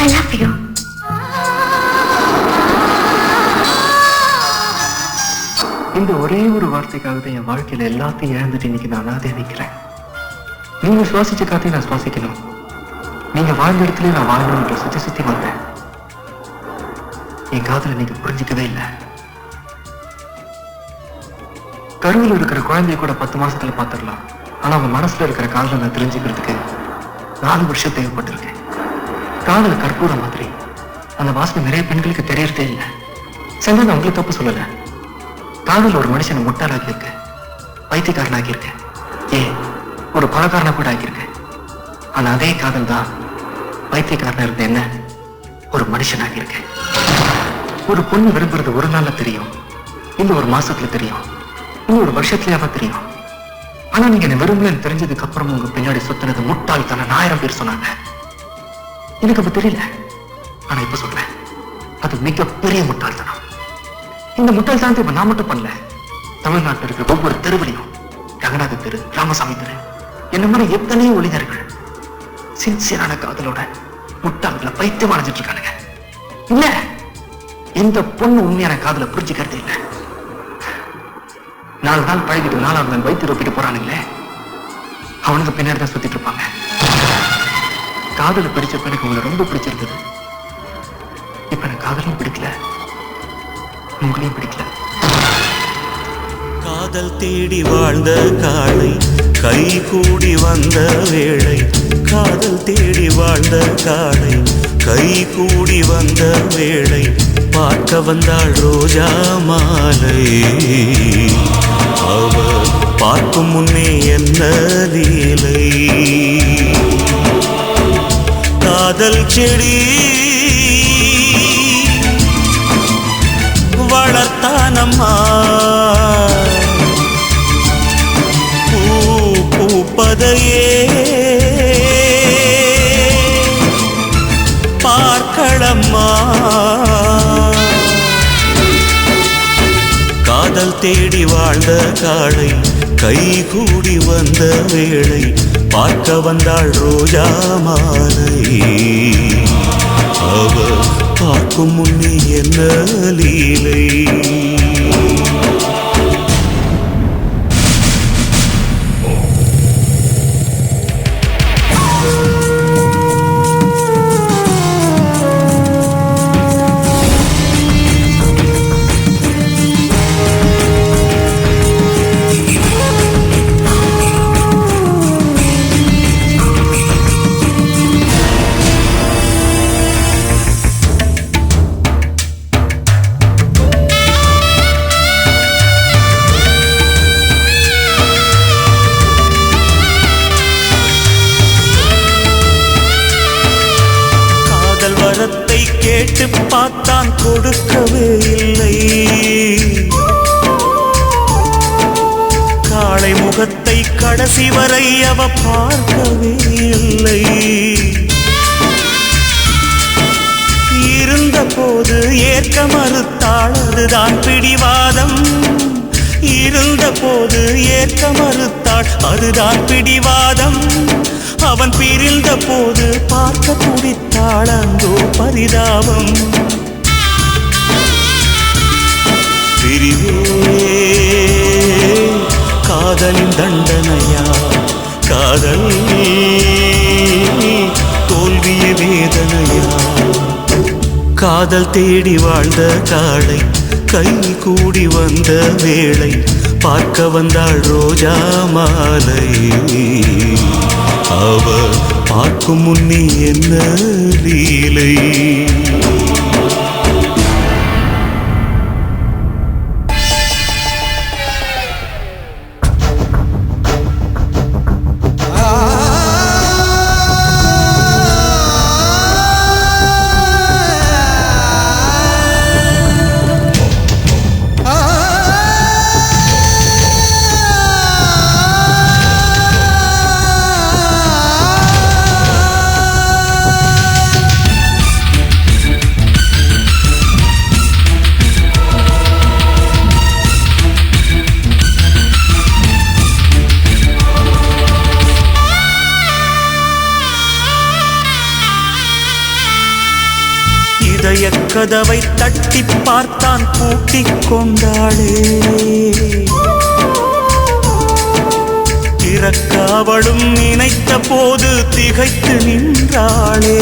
I love you. இந்த ஒரே ஒரு வார்த்தைக்காக தான் என் வாழ்க்கையில எல்லாத்தையும் இழந்துட்டு இன்னைக்கு நான் அனாதையா நிக்கிறேன். நீங்க சுவாசிச்ச காத்தையும் நான் சுவாசிக்கணும், நீங்க வாழ்ந்த இடத்துல நான் வாழணும்ன்ற சுத்தி சுத்தி வந்தேன். என் காதலை நீங்க புரிஞ்சுக்கவே இல்லை. கருவில் இருக்கிற குழந்தைய கூட 10 மாசத்துல பாத்துடலாம், ஆனா அவங்க மனசுல இருக்கிற காதலை நான் தெரிஞ்சுக்கிறதுக்கு 4 வருஷம் தேவைப்பட்டிருக்கேன். காதல கற்பூர மாதிரி அந்த வாசனை நிறைய பெண்களுக்கு தெரியறதே இல்லை. செஞ்சா நான் உங்களுக்கு தப்பு சொல்லல. காதல் ஒரு மனுஷனை முட்டாளாக்கி இருக்க, பைத்தியக்காரனாக்கி இருக்க, ஏன் ஒரு பணக்காரனை கூட ஆக்கியிருக்க. ஆனா அதே காதல் தான் பைத்தியக்காரனா இருந்த என்ன ஒரு மனுஷனாகி இருக்க. ஒரு பொண்ணு விரும்புறது ஒரு நாள்ல தெரியும், இன்னும் ஒரு மாசத்துல தெரியும், இன்னும் ஒரு வருஷத்துலயாவா தெரியும். ஆனா நீங்க என்ன விரும்பலன்னு தெரிஞ்சதுக்கு அப்புறம் உங்க பின்னாடி சுத்தினது முட்டாள்தான 1000 பேர் சொன்னாங்க. எனக்கு அப்ப தெரியல, ஆனா இப்ப சொல்றேன், அது மிகப்பெரிய முட்டாள்தனம். இந்த முட்டாள்தனத்தை இப்ப நான் மட்டும் பண்ணல, தமிழ்நாட்டில் இருக்கிற ஒவ்வொரு தெருவிலையும், ரங்கநாத தெரு, ராமசாமி தெரு, என்ன மாதிரி எத்தனையோ ஒளிஞர்கள் சின்சியரான காதலோட முட்டாள்களை பைத்தியம் அடைஞ்சிட்டு இருக்கானுங்க. இல்ல, எந்த பொண்ணு உண்மையான காதலை புரிஞ்சுக்கிறதே இல்லை. 4 நாள் பழகிட்டு 4ஆவது நாள் வயிற்று ரொப்பிட்டு போறானுங்களே, அவனுக்கு பின்னாடி தான் சுத்திட்டு இருப்பாங்க. காதலை பிடிச்சப்ப எனக்கு உங்களை ரொம்ப பிடிச்சிருந்தது. இப்ப எனக்கு காதலையும் பிடிக்கல, உங்களையும் பிடிக்கல. காதல் தேடி வாழ்ந்த காளை கை கூடி வந்த வேளை, காதல் தேடி வாழ்ந்த காளை கை கூடி வந்த வேளை, பார்க்க வந்தாள் ரோஜா மாலை. அவர் பார்க்கும் முன்னே என்ன லீலை, காதல் செடி வளர்த்தானம்மா, பூ பூப்பதையே பார்க்கலம்மா. காதல் தேடி வாழ்ந்த காளை கை கூடி வந்த வேளை, பார்க்க வந்தாள் ரோஜா மாலை. அவர் பார்க்கும் முன்னே என்ன லீலை. கேட்டு பார்த்தான் கொடுக்கவே இல்லை, காளை முகத்தை கடைசி வரை அவ பார்க்கவே இல்லை. இருந்த போது ஏற்க மறுத்தாள், அதுதான் பிடிவாதம். இருந்த போது ஏற்க மறுத்தாள், அதுதான் பிடிவாதம். அவன் பிரிந்த போது பார்க்க துடித்தாள், அந்தோ பரிதாபம். பிரிவே காதலின் தண்டனையா, காதல் தோல்விய வேதனையா. காதல் தேடி வாழ்ந்த காளை கை கூடி வந்த வேளை, பார்க்க வந்தாள் ரோஜா மாலை. அவர் பார்க்கும் முன்னே என்ன லீலை. இதய கதவை தட்டி பார்த்தான் பூட்டிக் கொண்டாளே. திறக்க அவளும் நினைத்த போது திகைத்து நின்றாளே.